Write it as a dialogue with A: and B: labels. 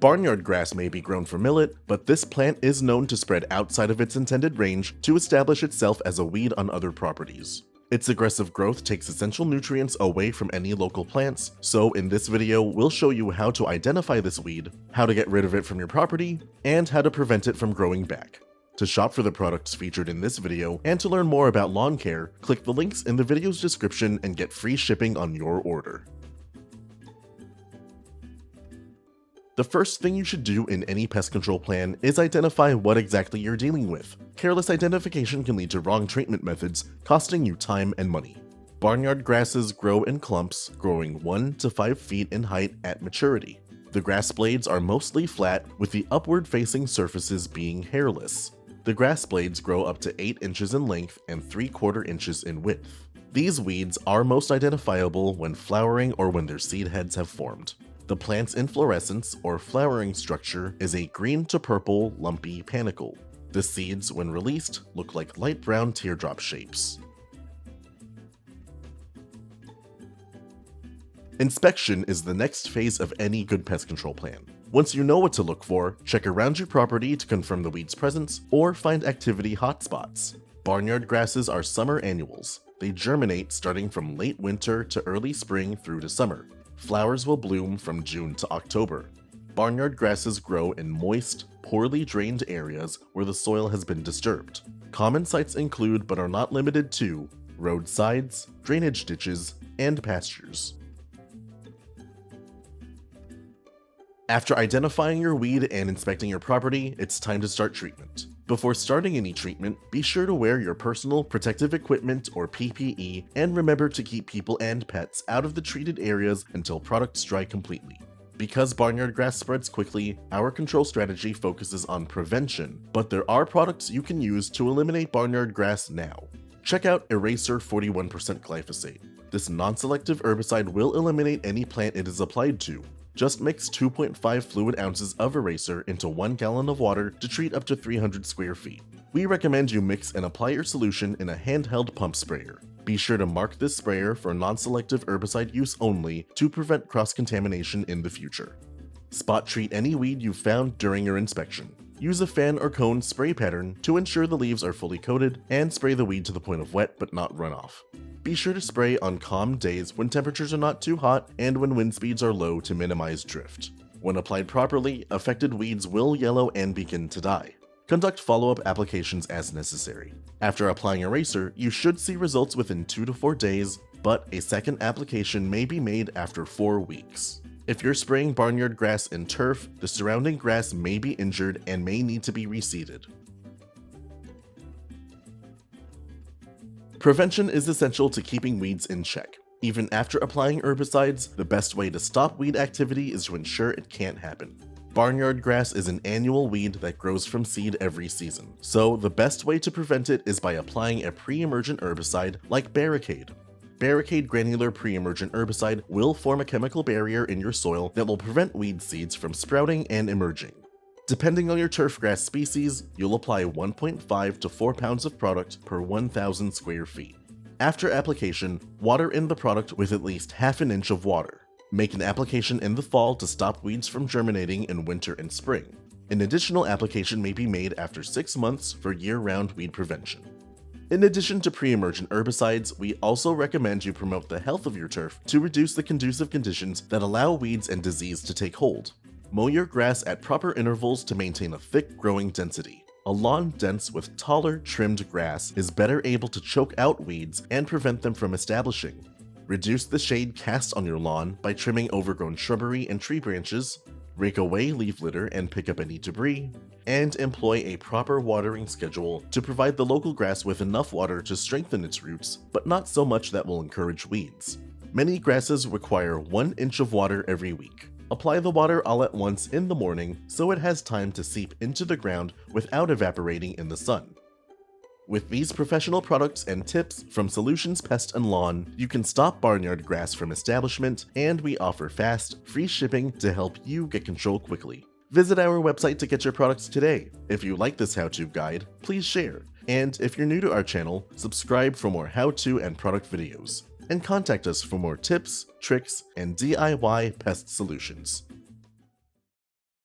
A: Barnyard grass may be grown for millet, but this plant is known to spread outside of its intended range to establish itself as a weed on other properties. Its aggressive growth takes essential nutrients away from any local plants, so in this video we'll show you how to identify this weed, how to get rid of it from your property, and how to prevent it from growing back. To shop for the products featured in this video and to learn more about lawn care, click the links in the video's description and get free shipping on your order. The first thing you should do in any pest control plan is identify what exactly you're dealing with. Careless identification can lead to wrong treatment methods, costing you time and money. Barnyard grasses grow in clumps, growing 1 to 5 feet in height at maturity. The grass blades are mostly flat, with the upward-facing surfaces being hairless. The grass blades grow up to 8 inches in length and 3/4 inches in width. These weeds are most identifiable when flowering or when their seed heads have formed. The plant's inflorescence, or flowering structure, is a green to purple, lumpy panicle. The seeds, when released, look like light brown teardrop shapes. Inspection is the next phase of any good pest control plan. Once you know what to look for, check around your property to confirm the weed's presence or find activity hotspots. Barnyard grasses are summer annuals. They germinate starting from late winter to early spring through to summer. Flowers will bloom from June to October. Barnyard grasses grow in moist, poorly drained areas where the soil has been disturbed. Common sites include, but are not limited to, roadsides, drainage ditches, and pastures. After identifying your weed and inspecting your property, it's time to start treatment. Before starting any treatment, be sure to wear your personal protective equipment or PPE and remember to keep people and pets out of the treated areas until products dry completely. Because barnyard grass spreads quickly, our control strategy focuses on prevention, but there are products you can use to eliminate barnyard grass now. Check out Eraser 41% Glyphosate. This non-selective herbicide will eliminate any plant it is applied to. Just mix 2.5 fluid ounces of Eraser into 1 gallon of water to treat up to 300 square feet. We recommend you mix and apply your solution in a handheld pump sprayer. Be sure to mark this sprayer for non-selective herbicide use only to prevent cross-contamination in the future. Spot treat any weed you found during your inspection. Use a fan or cone spray pattern to ensure the leaves are fully coated and spray the weed to the point of wet but not runoff. Be sure to spray on calm days when temperatures are not too hot and when wind speeds are low to minimize drift. When applied properly, affected weeds will yellow and begin to die. Conduct follow-up applications as necessary. After applying Eraser, you should see results within 2 to 4 days, but a second application may be made after 4 weeks. If you're spraying barnyard grass in turf, the surrounding grass may be injured and may need to be reseeded. Prevention is essential to keeping weeds in check. Even after applying herbicides, the best way to stop weed activity is to ensure it can't happen. Barnyard grass is an annual weed that grows from seed every season, so the best way to prevent it is by applying a pre-emergent herbicide like Barricade. Barricade Granular Pre-Emergent herbicide will form a chemical barrier in your soil that will prevent weed seeds from sprouting and emerging. Depending on your turfgrass species, you'll apply 1.5 to 4 pounds of product per 1,000 square feet. After application, water in the product with at least ½ an inch of water. Make an application in the fall to stop weeds from germinating in winter and spring. An additional application may be made after 6 months for year-round weed prevention. In addition to pre-emergent herbicides, we also recommend you promote the health of your turf to reduce the conducive conditions that allow weeds and disease to take hold. Mow your grass at proper intervals to maintain a thick growing density. A lawn dense with taller, trimmed grass is better able to choke out weeds and prevent them from establishing. Reduce the shade cast on your lawn by trimming overgrown shrubbery and tree branches, rake away leaf litter and pick up any debris, and employ a proper watering schedule to provide the local grass with enough water to strengthen its roots, but not so much that will encourage weeds. Many grasses require 1 inch of water every week. Apply the water all at once in the morning so it has time to seep into the ground without evaporating in the sun. With these professional products and tips from Solutions Pest and Lawn, you can stop barnyard grass from establishment, and we offer fast, free shipping to help you get control quickly. Visit our website to get your products today. If you like this how-to guide, please share. And if you're new to our channel, subscribe for more how-to and product videos. And contact us for more tips, tricks, and DIY pest solutions.